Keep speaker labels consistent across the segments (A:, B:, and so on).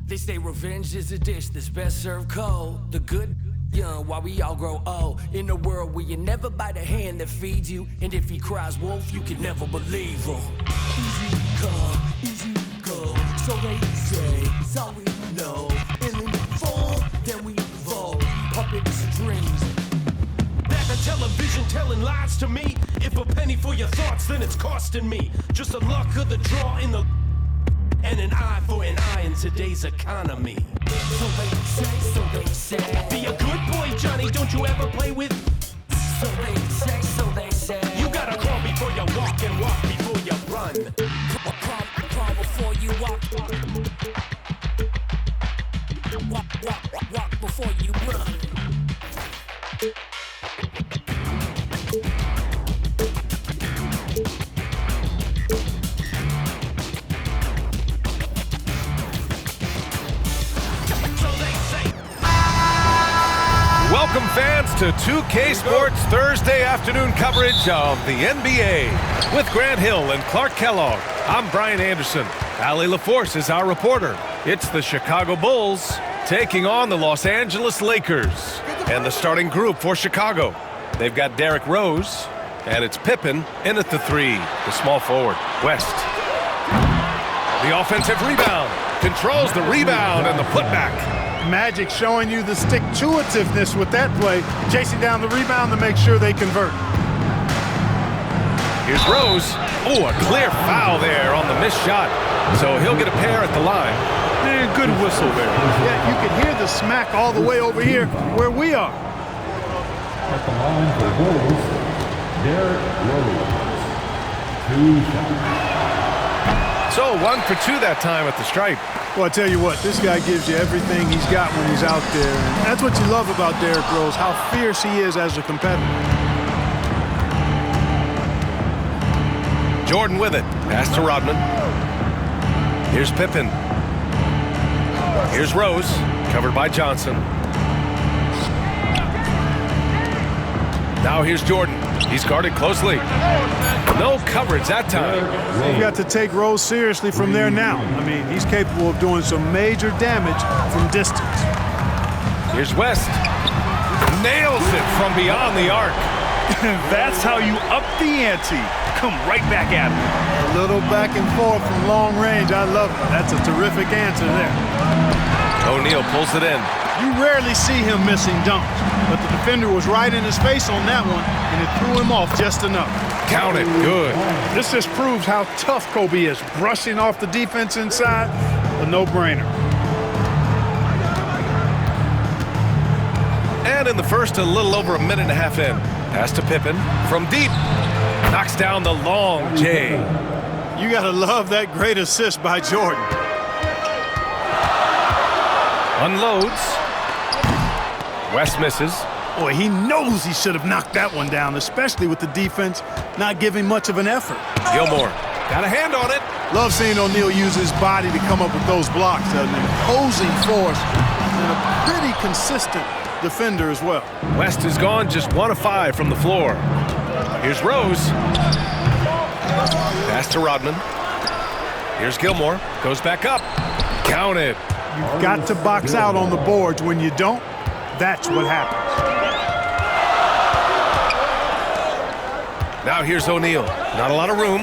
A: They say revenge is a dish that's best served cold. The good young while we all grow old. In a world where you never bite a hand that feeds you, and if he cries wolf, you can never believe him. Easy come, easy go. So they say, it's all we know. And in fall, then we fall. Puppet strings.
B: Back on television telling lies to me. If a penny for your thoughts, then it's costing me. Just the luck of the draw in the... And an eye for an eye in today's economy.
A: So they say.
B: Be a good boy, Johnny, don't you ever play with...
A: So they say.
B: You gotta crawl before you walk and walk before you run.
A: Crawl before you walk. Walk before you run.
C: Welcome fans to 2K Sports Thursday afternoon coverage of the NBA. With Grant Hill and Clark Kellogg, I'm Brian Anderson. Allie LaForce is our reporter. It's the Chicago Bulls taking on the Los Angeles Lakers. And the starting group for Chicago. They've got Derrick Rose, and it's Pippen in at the three, the small forward, West. The offensive rebound, controls the rebound and the putback.
D: Magic showing you the stick-to-itiveness with that play, chasing down the rebound to make sure they convert.
C: Here's Rose. Oh, a clear foul there on the missed shot. So he'll get a pair at the line.
D: And good whistle there. Yeah, you can hear the smack all the way over here where we are.
E: At the line for Bulls, Derrick Rose. 2 shots.
C: So 1 for 2 that time at the stripe.
D: Well, I tell you what, this guy gives you everything he's got when he's out there. And that's what you love about Derrick Rose, how fierce he is as a competitor.
C: Jordan with it. Pass to Rodman. Here's Pippen. Here's Rose, covered by Johnson. Now here's Jordan. He's guarded closely. No coverage that time.
D: You've got to take Rose seriously from there now. I mean, he's capable of doing some major damage from distance.
C: Here's West. Nails it from beyond the arc.
D: That's how you up the ante. Come right back at him. A little back and forth from long range. I love it. That's a terrific answer there.
C: O'Neal pulls it in.
D: You rarely see him missing dunks, but the defender was right in his face on that one, and it threw him off just enough.
C: Count it. Good.
D: This just proves how tough Kobe is. Brushing off the defense inside, a no-brainer.
C: And in the first, a little over a minute and a half in. Pass to Pippen from deep. Knocks down the long J.
D: You got to love that great assist by Jordan.
C: Unloads. West misses.
D: Boy, he knows he should have knocked that one down, especially with the defense not giving much of an effort.
C: Gilmore got a hand on it.
D: Love seeing O'Neal use his body to come up with those blocks. An imposing force and a pretty consistent defender as well.
C: West is gone just 1 of 5 from the floor. Here's Rose. Pass to Rodman. Here's Gilmore. Goes back up. Count it.
D: You've got to box out on the boards. When you don't, that's what happens.
C: Now here's O'Neal. Not a lot of room.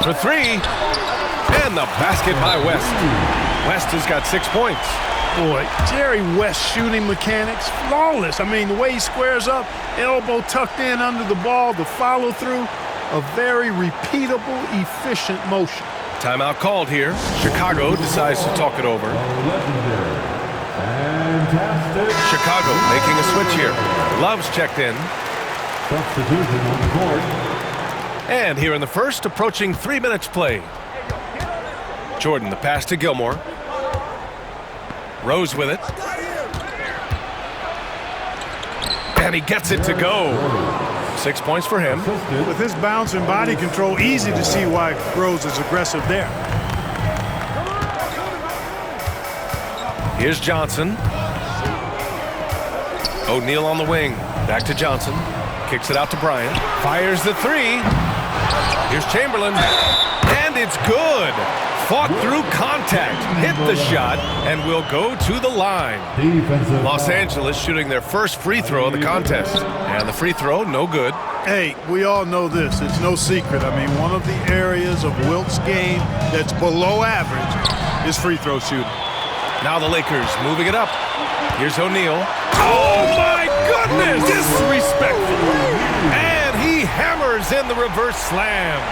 C: For 3. And the basket by West. West has got 6 points.
D: Boy, Jerry West shooting mechanics, flawless. I mean, the way he squares up, elbow tucked in under the ball, the follow through, a very repeatable, efficient motion.
C: Timeout called here. Chicago decides to talk it over.
E: Fantastic.
C: Chicago making a switch here. Love's checked in.
E: Substitution on the court.
C: And here in the first, approaching 3 minutes play. Jordan, the pass to Gilmore. Rose with it. And he gets it to go. 6 points for him.
D: With his bounce and body control, easy to see why Rose is aggressive there.
C: Here's Johnson. O'Neal on the wing. Back to Johnson. Kicks it out to Bryant. Fires the 3. Here's Chamberlain, and it's good. Fought through contact, hit the shot, and will go to the line.
E: Defensive
C: Los
E: foul.
C: Angeles shooting their first free throw of the contest. And the free throw, no good.
D: Hey, we all know this. It's no secret. I mean, one of the areas of Wilt's game that's below average is free throw shooting.
C: Now the Lakers moving it up. Here's O'Neal. Oh, my goodness! Disrespectful. And he hammers in the reverse slam.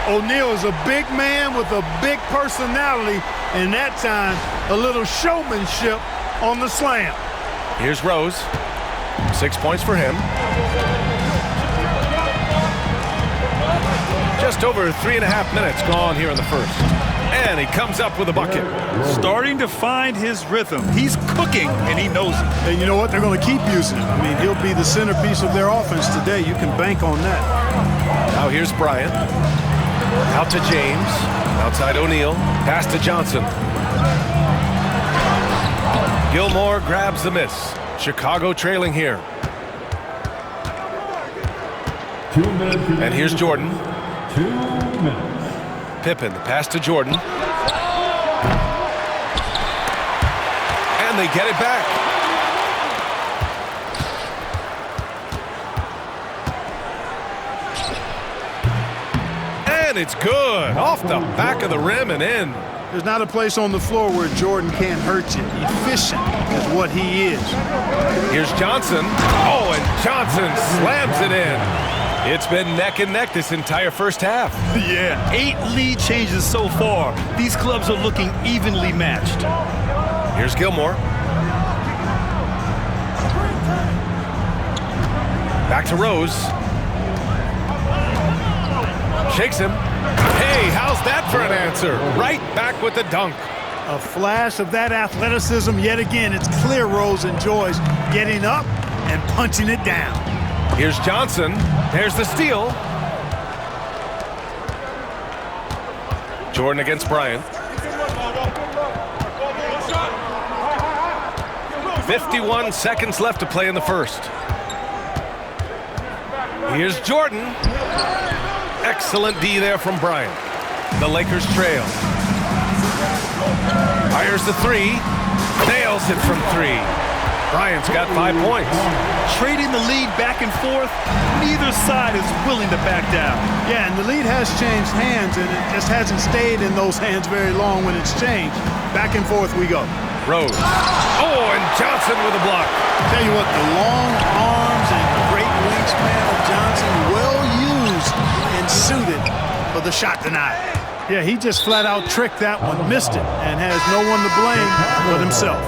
D: O'Neal is a big man with a big personality, and that time, a little showmanship on the slam.
C: Here's Rose. 6 points for him. Just over 3.5 minutes gone here in the first. And he comes up with a bucket.
F: Starting to find his rhythm. He's cooking, and he knows it.
D: And you know what? They're going to keep using him. I mean, he'll be the centerpiece of their offense today. You can bank on that.
C: Now here's Bryant. Out to James. Outside O'Neal. Pass to Johnson. Gilmore grabs the miss. Chicago trailing here.
E: 2 minutes.
C: And here's Jordan.
E: 2 minutes.
C: Pippen, the pass to Jordan. And they get it back. And it's good. Off the back of the rim and in.
D: There's not a place on the floor where Jordan can't hurt you. Efficient is what he is.
C: Here's Johnson. Oh, and Johnson slams it in. It's been neck and neck this entire first half.
F: Yeah, 8 lead changes so far. These clubs are looking evenly matched.
C: Here's Gilmore. Back to Rose. Shakes him. Hey, how's that for an answer? Right back with the dunk.
D: A flash of that athleticism yet again. It's clear Rose enjoys getting up and punching it down.
C: Here's Johnson. There's the steal. Jordan against Bryant. 51 seconds left to play in the first. Here's Jordan. Excellent D there from Bryant. The Lakers trail. Fires the three. Nails it from three. Bryant's got 5 points.
F: Trading the lead back and forth, neither side is willing to back down.
D: Yeah, and the lead has changed hands, and it just hasn't stayed in those hands very long when it's changed. Back and forth we go.
C: Rose. Oh, and Johnson with a block.
D: Tell you what, the long arms and great wingspan of Johnson, well used and suited for the shot tonight. Yeah, he just flat out tricked that one, missed it, and has no one to blame but himself.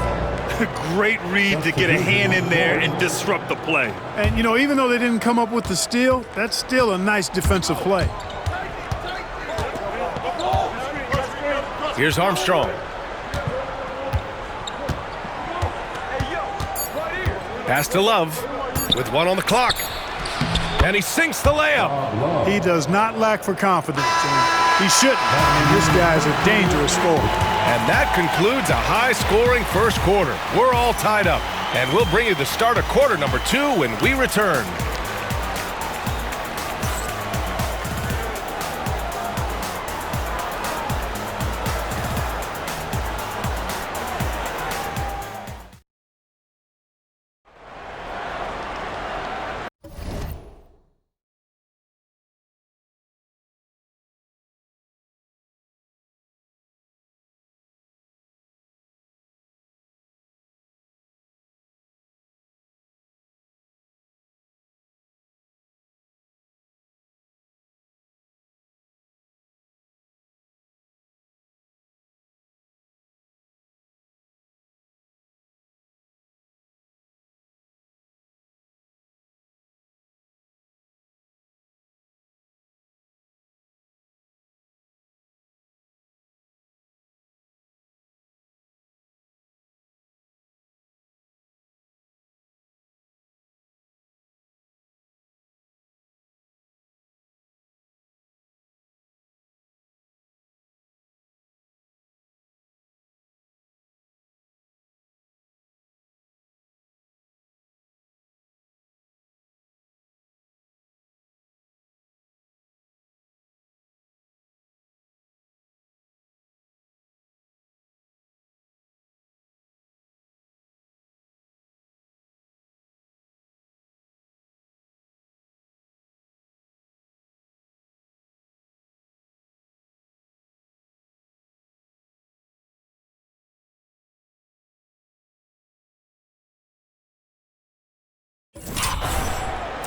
F: Great read to get a hand in there and disrupt the play.
D: And, you know, even though they didn't come up with the steal, that's still a nice defensive play.
C: Here's Armstrong. Pass to Love with 1 on the clock. And he sinks the layup.
D: He does not lack for confidence, and he shouldn't. I mean, this guy's a dangerous scorer.
C: And that concludes a high-scoring first quarter. We're all tied up, and we'll bring you the start of quarter number 2 when we return.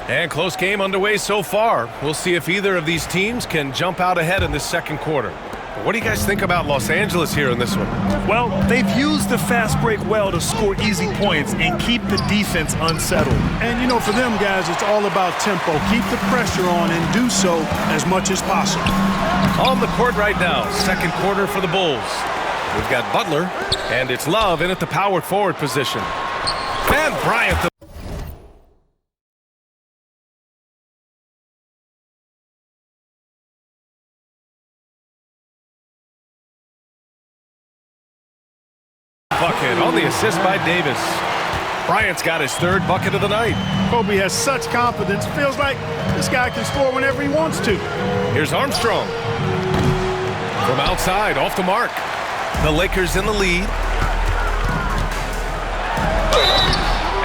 C: And close game underway so far. We'll see if either of these teams can jump out ahead in this second quarter. What do you guys think about Los Angeles here in this one?
F: Well, they've used the fast break well to score easy points and keep the defense unsettled.
D: And, you know, for them guys, it's all about tempo. Keep the pressure on and do so as much as possible.
C: On the court right now, second quarter for the Bulls. We've got Butler, and it's Love in at the power forward position. Van Bryant. Bucket on the assist by Davis. Bryant's got his third bucket of the night.
D: Kobe has such confidence. Feels like this guy can score whenever he wants to.
C: Here's Armstrong. From outside, off the mark. The Lakers in the lead.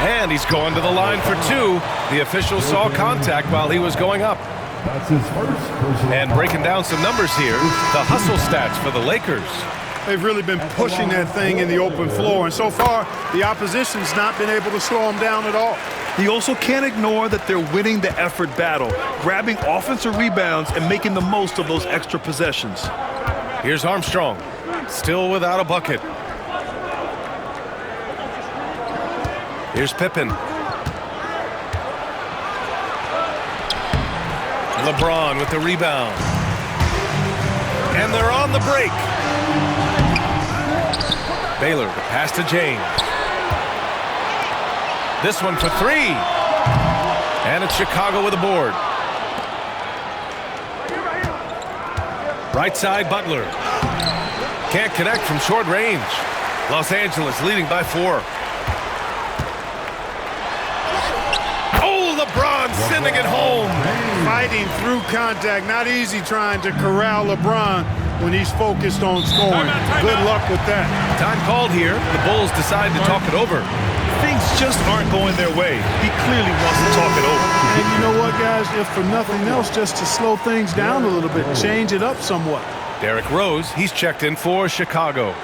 C: And he's going to the line for two. The official saw contact while he was going up.
E: That's his first personal.
C: And breaking down some numbers here, the hustle stats for the Lakers.
D: They've really been pushing that thing in the open floor, and so far, the opposition's not been able to slow them down at all.
F: You also can't ignore that they're winning the effort battle, grabbing offensive rebounds and making the most of those extra possessions.
C: Here's Armstrong, still without a bucket. Here's Pippen. LeBron with the rebound. And they're on the break. Baylor, the pass to James. This one for three. And it's Chicago with a board. Right side, Butler. Can't connect from short range. Los Angeles leading by 4. Oh, LeBron sending it home.
D: Fighting through contact. Not easy trying to corral LeBron when he's focused on scoring. Good luck with that.
C: Time called here. The Bulls decide to talk it over.
F: Things just aren't going their way. He clearly wants to talk it over.
D: And you know what, guys? If for nothing else, just to slow things down a little bit, change it up somewhat.
C: Derrick Rose, he's checked in for Chicago.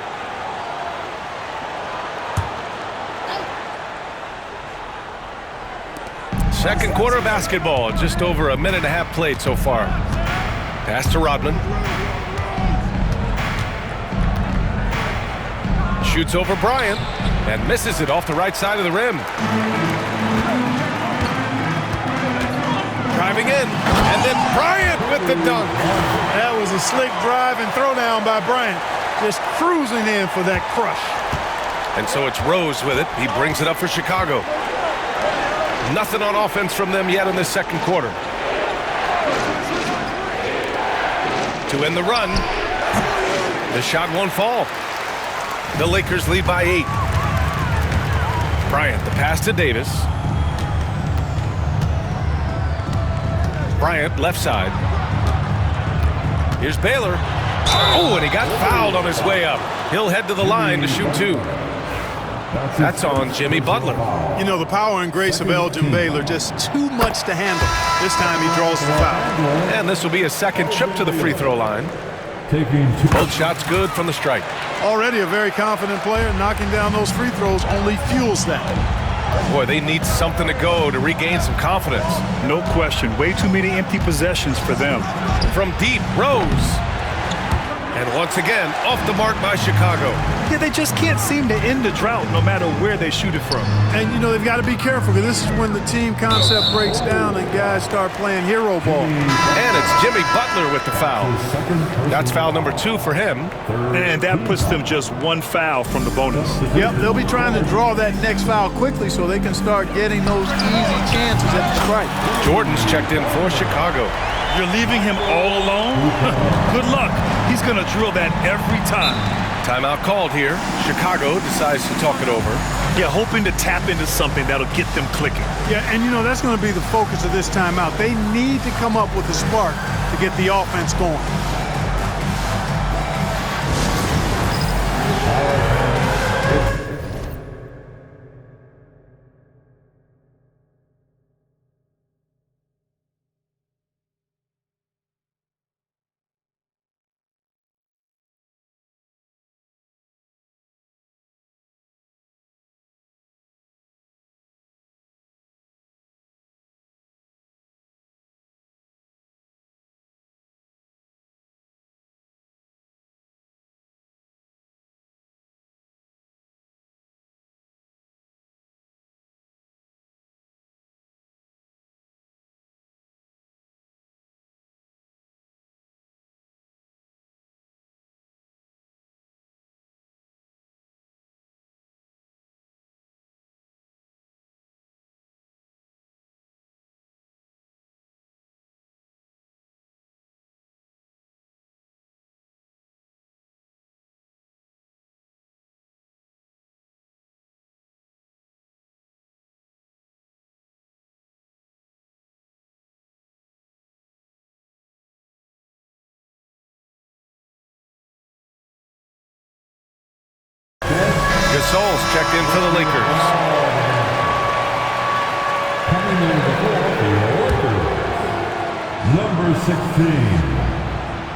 C: Second quarter basketball, just over a minute and a half played so far. Pass to Rodman. Shoots over Bryant and misses it off the right side of the rim. Driving in, and then Bryant with the dunk.
D: That was a slick drive and throwdown by Bryant. Just cruising in for that crush.
C: And so it's Rose with it. He brings it up for Chicago. Nothing on offense from them yet in this second quarter. To end the run. The shot won't fall. The Lakers lead by 8. Bryant, the pass to Davis. Bryant, left side. Here's Baylor. Oh, and he got fouled on his way up. He'll head to the line to shoot 2. That's on Jimmy Butler.
D: You know, the power and grace of Elgin Baylor, just too much to handle. This time he draws the foul.
C: And this will be a second trip to the free throw line.
E: Taking 2.
C: Both shots good from the strike.
D: Already a very confident player. Knocking down those free throws only fuels that.
C: Boy, they need something to go to regain some confidence.
F: No question. Way too many empty possessions for them.
C: From deep, Rose. And once again, off the mark by Chicago.
F: Yeah, they just can't seem to end the drought no matter where they shoot it from.
D: And, you know, they've got to be careful because this is when the team concept breaks down and guys start playing hero ball.
C: And it's Jimmy Butler with the foul. That's foul number 2 for him.
F: And that puts them just 1 foul from the bonus.
D: Yep, they'll be trying to draw that next foul quickly so they can start getting those easy chances at the strike.
C: Jordan's checked in for Chicago.
F: You're leaving him all alone? Good luck. He's going to drill that every time.
C: Timeout called here. Chicago decides to talk it over.
F: Yeah, hoping to tap into something that'll get them clicking.
D: Yeah, and you know, that's going to be the focus of this timeout. They need to come up with a spark to get the offense going.
C: Gasol's checked in for the Lakers.
E: Coming in the floor for the Lakers, number 16,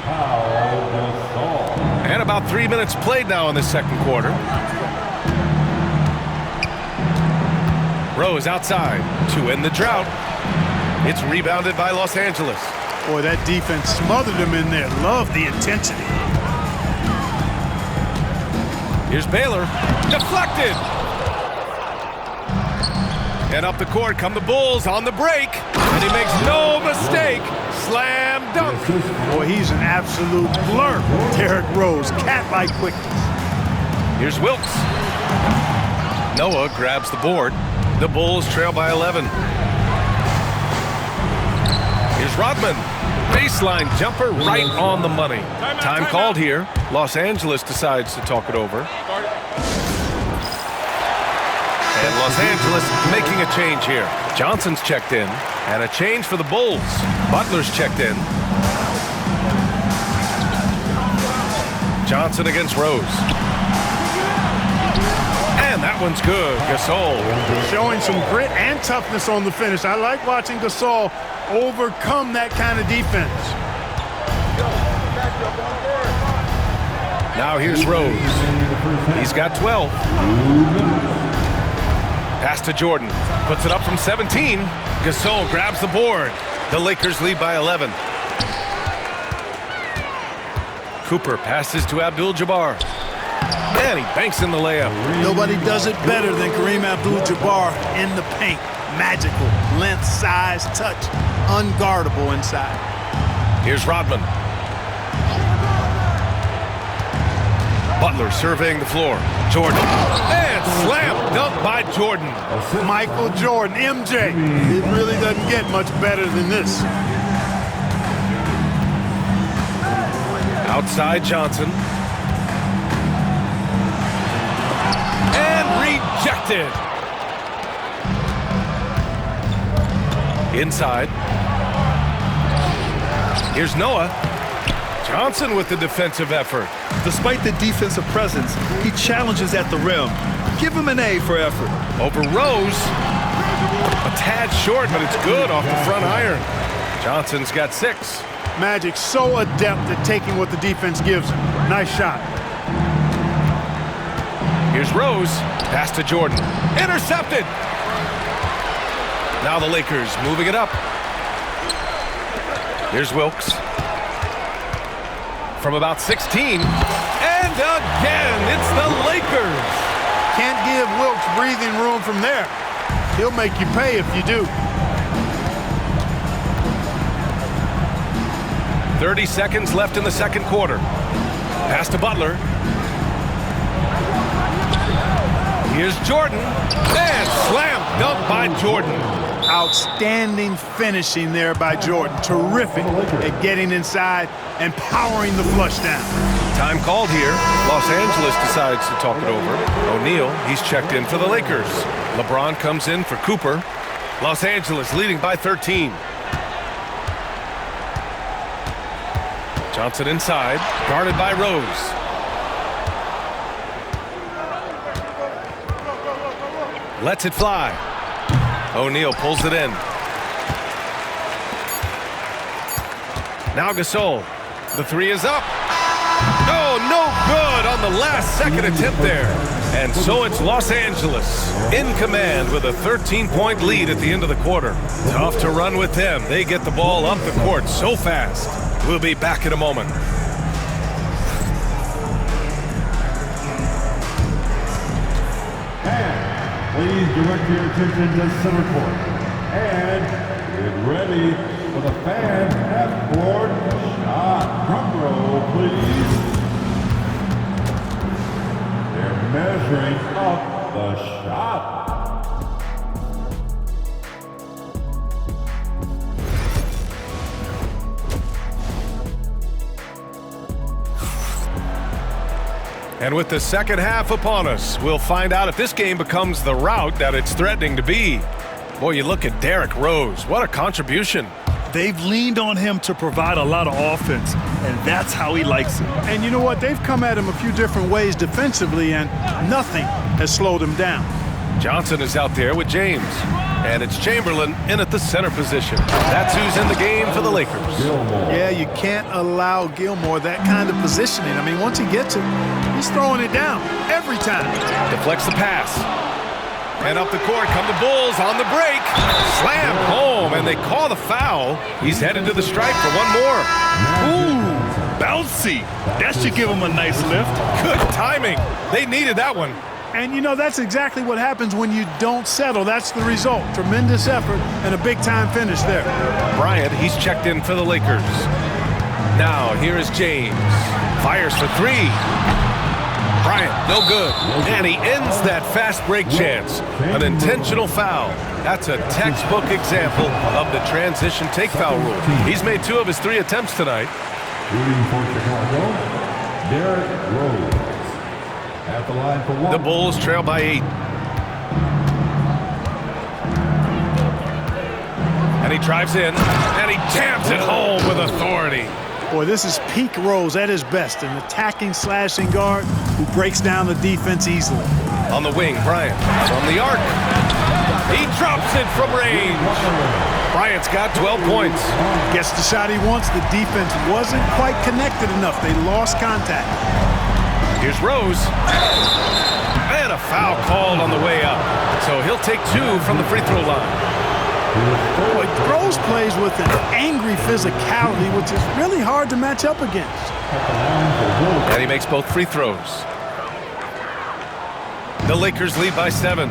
E: Pau Gasol.
C: And about 3 minutes played now in the second quarter. Rose outside to end the drought. It's rebounded by Los Angeles.
D: Boy, that defense smothered him in there. Love the intensity.
C: Here's Baylor. Deflected. And up the court come the Bulls on the break. And he makes no mistake. Slam dunk.
D: Boy, he's an absolute blur. Derrick Rose, cat-like quickness.
C: Here's Wilkes. Noah grabs the board. The Bulls trail by 11. Here's Rodman. Baseline jumper right on the money. Time called here. Los Angeles decides to talk it over. And Los Angeles making a change here. Johnson's checked in. And a change for the Bulls. Butler's checked in. Johnson against Rose. And that one's good. Gasol.
D: Showing some grit and toughness on the finish. I like watching Gasol overcome that kind of defense.
C: Now here's Rose. He's got 12. Pass to Jordan. Puts it up from 17. Gasol grabs the board. The Lakers lead by 11. Cooper passes to Abdul-Jabbar. And he banks in the layup.
D: Nobody does it better than Kareem Abdul-Jabbar in the paint. Magical. Length, size, touch. Unguardable inside.
C: Here's Rodman. Butler surveying the floor. Jordan. And slam dunk by Jordan.
D: Michael Jordan, MJ. It really doesn't get much better than this.
C: Outside Johnson. And rejected. Inside. Here's Noah. Johnson with the defensive effort.
F: Despite the defensive presence, he challenges at the rim. Give him an A for effort.
C: Over Rose. A tad short, but it's good off the front iron. Johnson's got 6.
D: Magic so adept at taking what the defense gives him. Nice shot.
C: Here's Rose. Pass to Jordan. Intercepted. Now the Lakers moving it up. Here's Wilkes. From about 16. And again, it's the Lakers.
D: Can't give Wilkes breathing room from there. He'll make you pay if you do.
C: 30 seconds left in the second quarter. Pass to Butler. Here's Jordan. And slam dunk by Jordan.
D: Outstanding finishing there by Jordan. Terrific at getting inside and powering the flush down.
C: Time called here. Los Angeles decides to talk it over. O'Neal, he's checked in for the Lakers. LeBron comes in for Cooper. Los Angeles leading by 13. Johnson inside, guarded by Rose. Lets it fly. O'Neal pulls it in. Now Gasol. The 3 is up. Oh, no good on the last second attempt there. And so it's Los Angeles in command with a 13-point lead at the end of the quarter. Tough to run with them. They get the ball up the court so fast. We'll be back in a moment.
E: Please direct your attention to center court. And get ready for the fan half-court shot. Drum roll, please. They're measuring up the shot.
C: And with the second half upon us, we'll find out if this game becomes the rout that it's threatening to be. Boy, you look at Derrick Rose. What a contribution.
F: They've leaned on him to provide a lot of offense, and that's how he likes it.
D: And you know what? They've come at him a few different ways defensively, and nothing has slowed him down.
C: Johnson is out there with James. And it's Chamberlain in at the center position. That's who's in the game for the Lakers.
D: Yeah, you can't allow Gilmore that kind of positioning. I mean, once he gets it, he's throwing it down every time.
C: Deflects the pass. And up the court come the Bulls on the break. Slam home, and they call the foul. He's headed to the stripe for one more.
F: Ooh, bouncy. That should give him a nice lift.
C: Good timing. They needed that one.
D: And, you know, that's exactly what happens when you don't settle. That's the result. Tremendous effort and a big-time finish there.
C: Bryant, he's checked in for the Lakers. Now, here is James. Fires for three. Bryant, no good. And he ends that fast break chance. An intentional foul. That's a textbook example of the transition take foul rule. He's made 2 of his 3 attempts tonight.
E: Shooting for Chicago, Derrick Rose. At the line for 1.
C: The Bulls trail by 8. And he drives in, and he jams it home with authority.
D: Boy, this is peak Rose at his best, an attacking, slashing guard who breaks down the defense easily.
C: On the wing, Bryant from the arc. He drops it from range. Bryant's got 12 points.
D: Gets the shot he wants. The defense wasn't quite connected enough. They lost contact.
C: Here's Rose. And a foul called on the way up. So he'll take 2 from the free throw line.
D: Boy, Rose plays with an angry physicality, which is really hard to match up against.
C: And he makes both free throws. The Lakers lead by 7.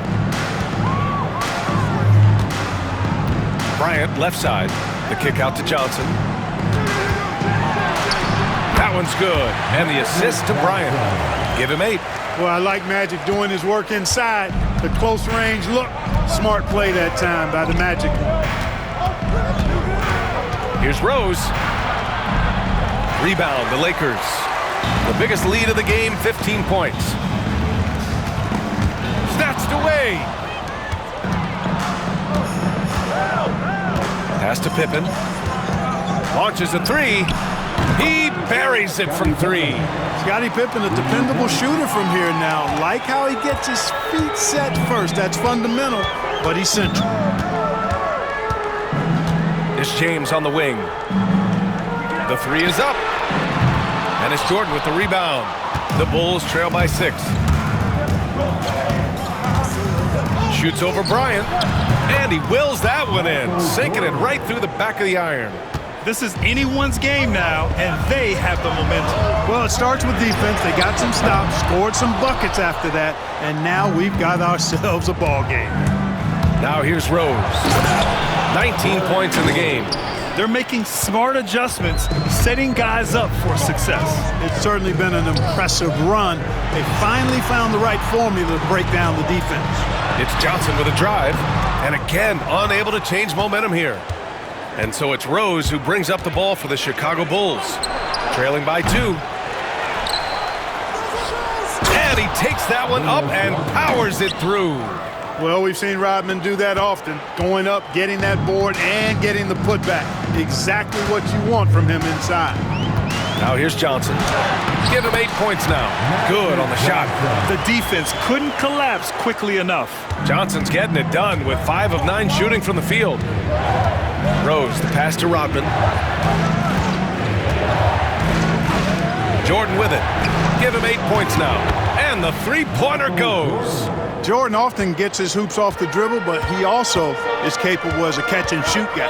C: Bryant, left side. The kick out to Johnson. That one's good. And the assist to Bryant. Give him 8.
D: Well, I like Magic doing his work inside. The close range look. Smart play that time by the Magic.
C: Here's Rose. Rebound, the Lakers. The biggest lead of the game, 15 points. Snatched away. Pass to Pippen. Launches a 3. He buries it from 3.
D: Scottie Pippen, a dependable shooter from here now. Like how he gets his feet set first. That's fundamental, but he's central.
C: It's James on the wing. The 3 is up. And it's Jordan with the rebound. The Bulls trail by 6. Shoots over Bryant. And he wills that one in, sinking it right through the back of the iron.
F: This is anyone's game now, and they have the momentum.
D: Well, it starts with defense. They got some stops, scored some buckets after that, and now we've got ourselves a ball game.
C: Now here's Rose. 19 points in the game.
F: They're making smart adjustments, setting guys up for success.
D: It's certainly been an impressive run. They finally found the right formula to break down the defense.
C: It's Johnson with a drive, and again, unable to change momentum here. And so it's Rose who brings up the ball for the Chicago Bulls, trailing by 2. And he takes that one up and powers it through.
D: Well, we've seen Rodman do that often, going up, getting that board, and getting the putback. Exactly what you want from him inside.
C: Now here's Johnson. Give him 8 points now. Good on the shot.
F: The defense couldn't collapse quickly enough.
C: Johnson's getting it done with 5 of 9 shooting from the field. Rose, the pass to Rodman. Jordan with it. Give him 8 points now. And the 3-pointer goes.
D: Jordan often gets his hoops off the dribble, but he also is capable as a catch-and-shoot guy.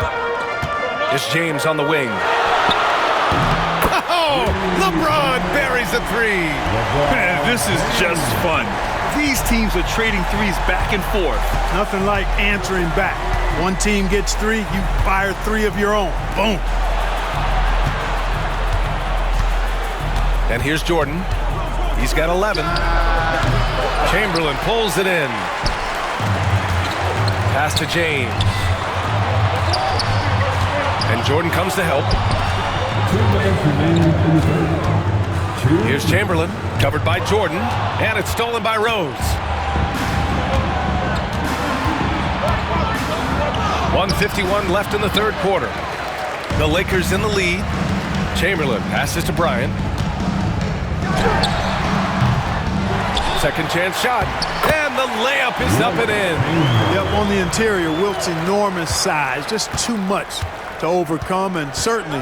C: It's James on the wing. Oh, LeBron buries a 3.
F: Man, this is just fun. These teams are trading threes back and forth.
D: Nothing like answering back. One team gets 3, you fire 3 of your own. Boom.
C: And here's Jordan. He's got 11. Chamberlain pulls it in. Pass to James. And Jordan comes to help.
E: 2 minutes remaining in the third.
C: Here's Chamberlain, covered by Jordan, and it's stolen by Rose. 1:51 left in the third quarter. The Lakers in the lead. Chamberlain passes to Bryant. Second chance shot. And the layup is up and in.
D: Yep, on the interior, Wilt's enormous size. Just too much to overcome, and certainly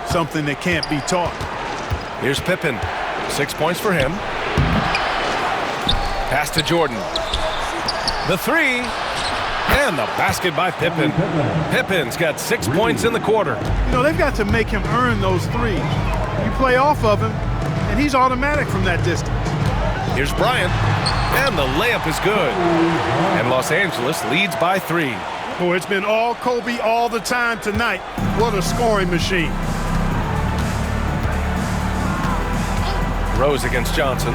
D: something that can't be taught.
C: Here's Pippen. 6 points for him. Pass to Jordan. The three. And the basket by Pippen. Pippen's got 6 points in the quarter.
D: You know, they've got to make him earn those threes. You play off of him, and he's automatic from that distance.
C: Here's Bryant. And the layup is good. And Los Angeles leads by 3.
D: Boy, it's been all Kobe all the time tonight. What a scoring machine.
C: Rose against Johnson.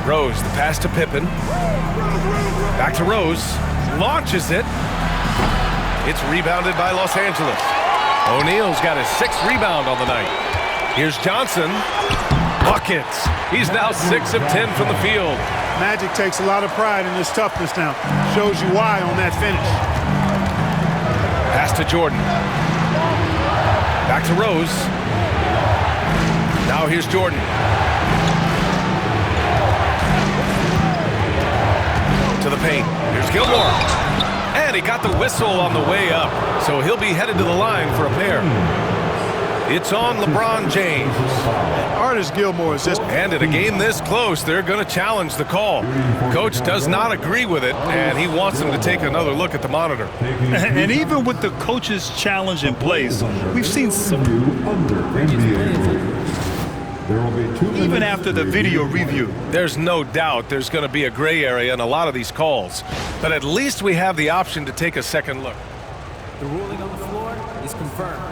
C: Rose, the pass to Pippen. Back to Rose. Launches it. It's rebounded by Los Angeles. O'Neal's got his 6th rebound on the night. Here's Johnson. Buckets. He's now 6 of 10 from the field.
D: Magic takes a lot of pride in his toughness now. Shows you why on that finish.
C: Pass to Jordan. Back to Rose. Now here's Jordan. To the paint. Here's Gilmore. And he got the whistle on the way up. So he'll be headed to the line for a pair. It's on LeBron James.
D: Artis Gilmore is just...
C: And in a game this close, they're going to challenge the call. Coach does not agree with it, and he wants them to take another look at the monitor.
F: And even with the coach's challenge in place, we've seen some... Even after the video review.
C: There's no doubt there's going to be a gray area in a lot of these calls. But at least we have the option to take a second look.
A: The ruling on the floor is confirmed.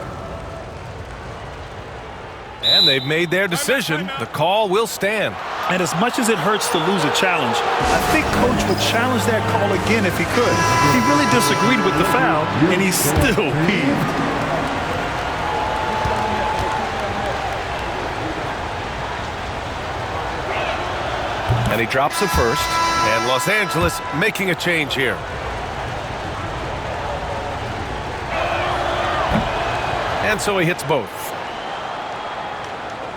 C: And they've made their decision. The call will stand.
F: And as much as it hurts to lose a challenge, I think Coach would challenge that call again if he could. He really disagreed with the foul, and he's still peeved.
C: And he drops it first. And Los Angeles making a change here. And so he hits both.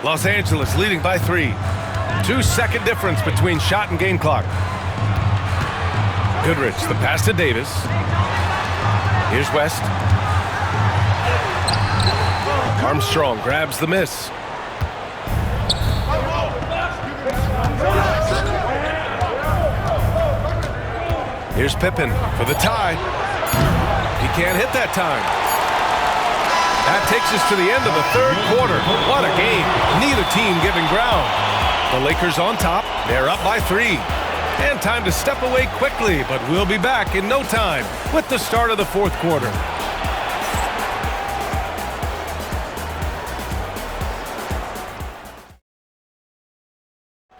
C: Los Angeles leading by 3. 2-second difference between shot and game clock. Goodrich, the pass to Davis. Here's West. Armstrong grabs the miss. Here's Pippen for the tie. He can't hit that time. That takes us to the end of the 3rd quarter. What a game. Neither team giving ground. The Lakers on top. They're up by 3. And time to step away quickly, but we'll be back in no time with the start of the 4th quarter.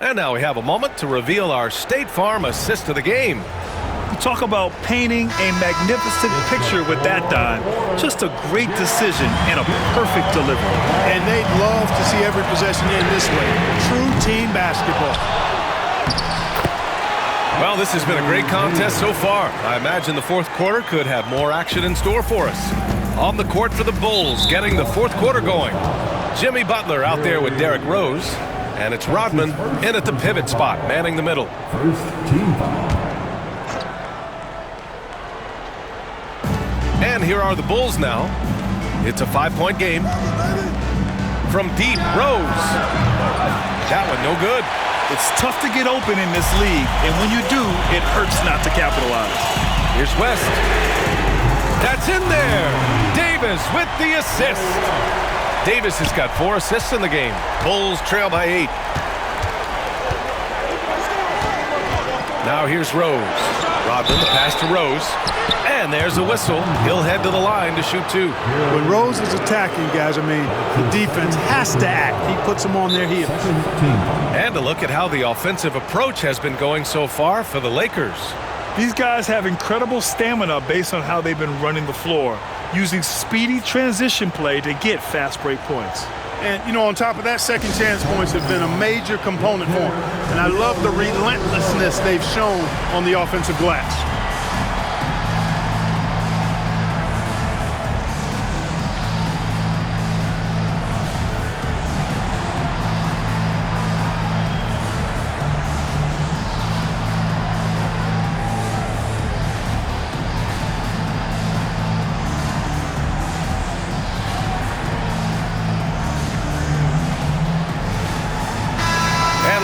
C: And now we have a moment to reveal our State Farm assist of the game.
F: You talk about painting a magnificent picture with that dime. Just a great decision and a perfect delivery.
D: And they'd love to see every possession end this way. True team basketball.
C: Well, this has been a great contest so far. I imagine the 4th quarter could have more action in store for us. On the court for the Bulls, getting the 4th quarter going. Jimmy Butler out there with Derrick Rose. And it's Rodman in at the pivot spot, manning the middle.
E: First team foul.
C: And here are the Bulls now. It's a 5-point game. From deep, Rose. That one no good.
F: It's tough to get open in this league, and when you do, it hurts not to capitalize.
C: Here's West. That's in there. Davis with the assist. Davis has got 4 assists in the game. Bulls trail by 8. Now here's Rose. Rodman, the pass to Rose. And there's a whistle. He'll head to the line to shoot 2.
D: When Rose is attacking, guys, I mean, the defense has to act. He puts them on their heels.
C: And a look at how the offensive approach has been going so far for the Lakers.
F: These guys have incredible stamina based on how they've been running the floor, using speedy transition play to get fast break points.
D: And, you know, on top of that, second chance points have been a major component for them. And I love the relentlessness they've shown on the offensive glass.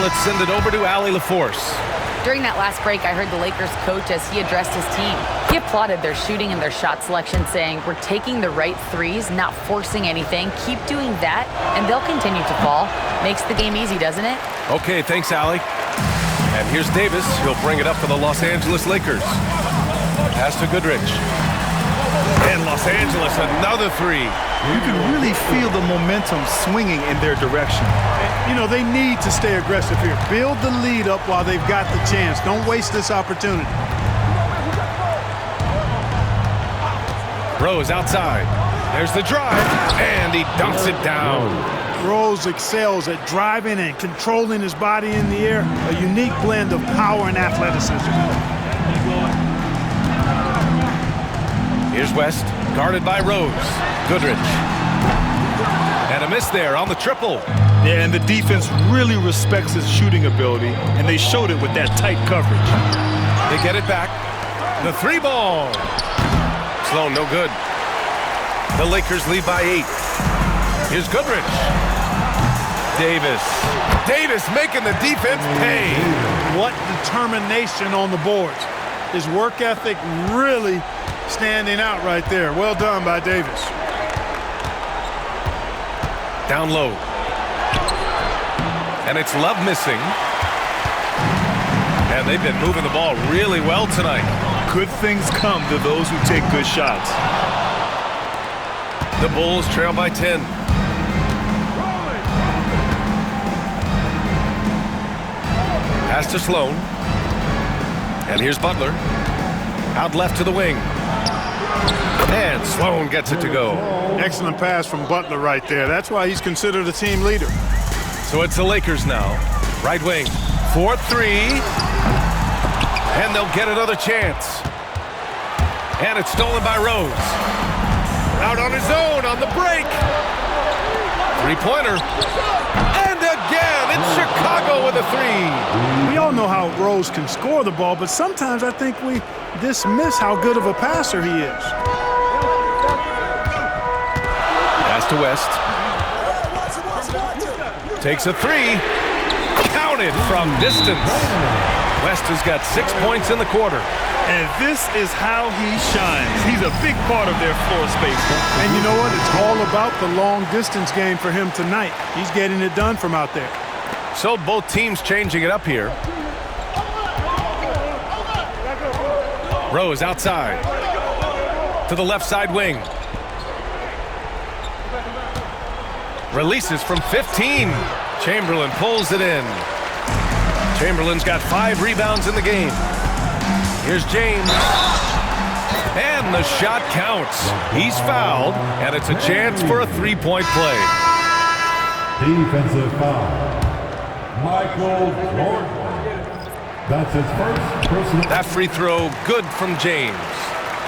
C: let's send it over to Allie LaForce.
G: During that last break, I heard the Lakers coach as he addressed his team. He applauded their shooting and their shot selection, saying, "We're taking the right threes, not forcing anything. Keep doing that, and they'll continue to fall." Makes the game easy, doesn't it?
C: Okay, thanks, Allie. And here's Davis. He'll bring it up for the Los Angeles Lakers. Pass to Goodrich. And Los Angeles, another three.
F: You can really feel the momentum swinging in their direction.
D: You know, they need to stay aggressive here. Build the lead up while they've got the chance. Don't waste this opportunity.
C: Rose outside. There's the drive, and he dunks it down.
D: Rose excels at driving and controlling his body in the air. A unique blend of power and athleticism.
C: Here's West, guarded by Rose. Goodrich. And a miss there on the triple.
F: Yeah, and the defense really respects his shooting ability, and they showed it with that tight coverage.
C: They get it back. The three ball. Sloan, no good. The Lakers lead by 8. Here's Goodrich. Davis. Davis making the defense pay.
D: What determination on the boards. His work ethic really standing out right there. Well done by Davis.
C: Down low. And it's Love missing. And they've been moving the ball really well tonight.
F: Good things come to those who take good shots.
C: The Bulls trail by 10. Pass to Sloan. And here's Butler. Out left to the wing. And Sloan gets it to go.
D: Excellent pass from Butler right there. That's why he's considered a team leader.
C: So it's the Lakers now. Right wing. 4-3. And they'll get another chance. And it's stolen by Rose. Out on his own on the break. Three-pointer. And again, it's Chicago with a three.
D: We all know how Rose can score the ball, but sometimes I think we dismiss how good of a passer he is.
C: Pass to West. Takes a three. Counted from distance. West has got 6 points in the quarter.
F: And this is how he shines. He's a big part of their floor space.
D: And you know what? It's all about the long distance game for him tonight. He's getting it done from out there.
C: So both teams changing it up here. Rose outside. To the left side wing. Releases from 15. Chamberlain pulls it in. Chamberlain's got 5 rebounds in the game. Here's James. And the shot counts. He's fouled, and it's a chance for a three-point play.
E: Defensive foul. Michael Jordan. That's his first personal.
C: That free throw good from James.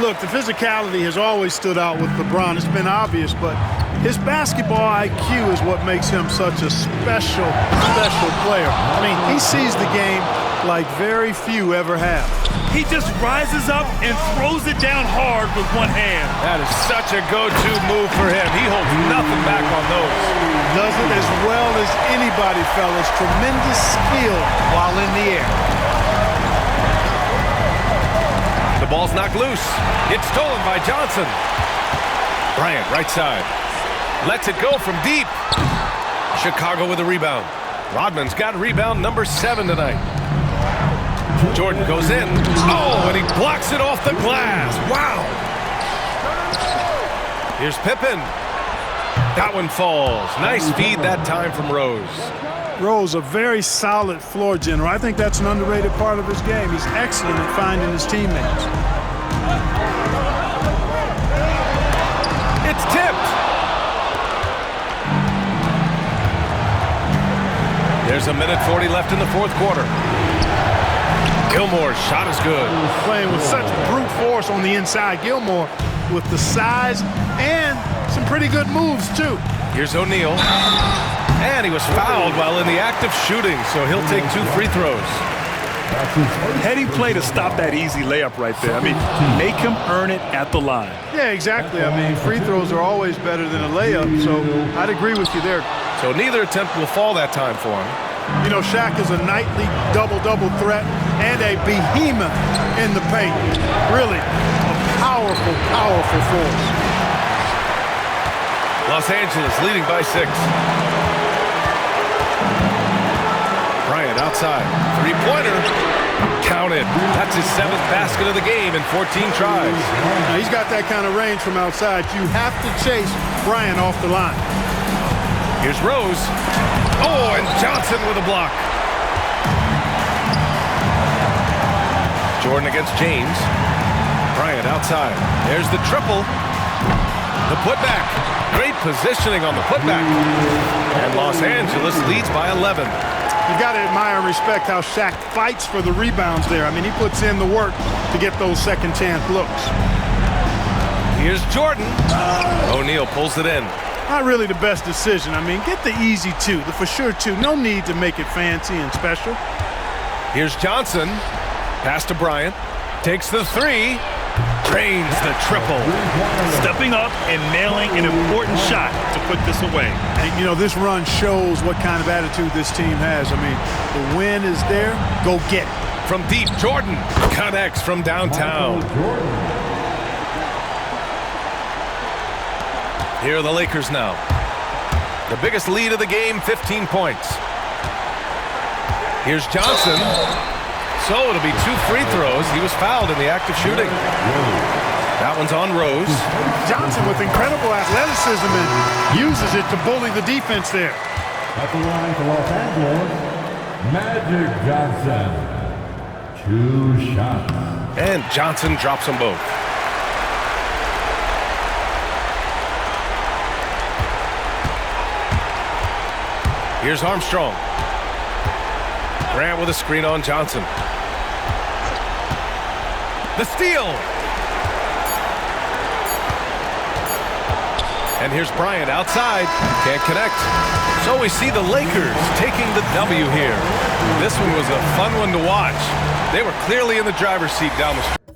D: Look, the physicality has always stood out with LeBron. It's been obvious, but his basketball IQ is what makes him such a special player. I mean, he sees the game like very few ever have.
F: He just rises up and throws it down hard with one hand.
C: That is such a go-to move for him. He holds nothing back on those.
D: Does it as well as anybody, fellas. Tremendous skill while in the air.
C: The ball's knocked loose. It's stolen by Johnson. Bryant, right side. Lets it go from deep. Chicago with a rebound. Rodman's got rebound number 7 tonight. Jordan goes in. Oh, and he blocks it off the glass. Wow. Here's Pippen. That one falls. Nice feed that time from Rose.
D: Rose, a very solid floor general. I think that's an underrated part of his game. He's excellent at finding his teammates.
C: It's tipped. There's a minute 40 left in the fourth quarter. Gilmore's shot is good.
D: Playing with such brute force on the inside. Gilmore with the size and some pretty good moves, too.
C: Here's O'Neal. And he was fouled while in the act of shooting, so he'll take 2 free throws.
F: Heading play to stop that easy layup right there. I mean, make him earn it at the line.
D: Yeah, exactly. I mean, free throws are always better than a layup, so I'd agree with you there.
C: So neither attempt will fall that time for him.
D: You know, Shaq is a nightly double-double threat and a behemoth in the paint. Really a powerful, powerful force.
C: Los Angeles leading by 6. Bryant outside. Three-pointer. Counted. That's his 7th basket of the game in 14 tries.
D: Now, he's got that kind of range from outside. You have to chase Bryant off the line.
C: Here's Rose. Oh, and Johnson with a block. Jordan against James. Bryant outside. There's the triple. The putback. Great positioning on the putback. And Los Angeles leads by 11.
D: You've got to admire and respect how Shaq fights for the rebounds there. I mean, he puts in the work to get those second chance looks.
C: Here's Jordan. O'Neal pulls it in.
D: Not really the best decision. I mean, get the easy 2, the for sure 2. No need to make it fancy and special.
C: Here's Johnson. Pass to Bryant. Takes the 3. Drains the triple.
F: Stepping up and nailing an important shot to put this away.
D: And, you know, this run shows what kind of attitude this team has. I mean, the win is there. Go get it.
C: From deep, Jordan connects from downtown. Here are the Lakers now. The biggest lead of the game, 15 points. Here's Johnson. So it'll be 2 free throws. He was fouled in the act of shooting. That one's on Rose.
D: Johnson with incredible athleticism and uses it to bully the defense there.
E: At the line for Los Angeles, Magic Johnson. 2 shots.
C: And Johnson drops them both. Here's Armstrong. Grant with a screen on Johnson. The steal. And here's Bryant outside. Can't connect. So we see the Lakers taking the W here. This one was a fun one to watch. They were clearly in the driver's seat down the street.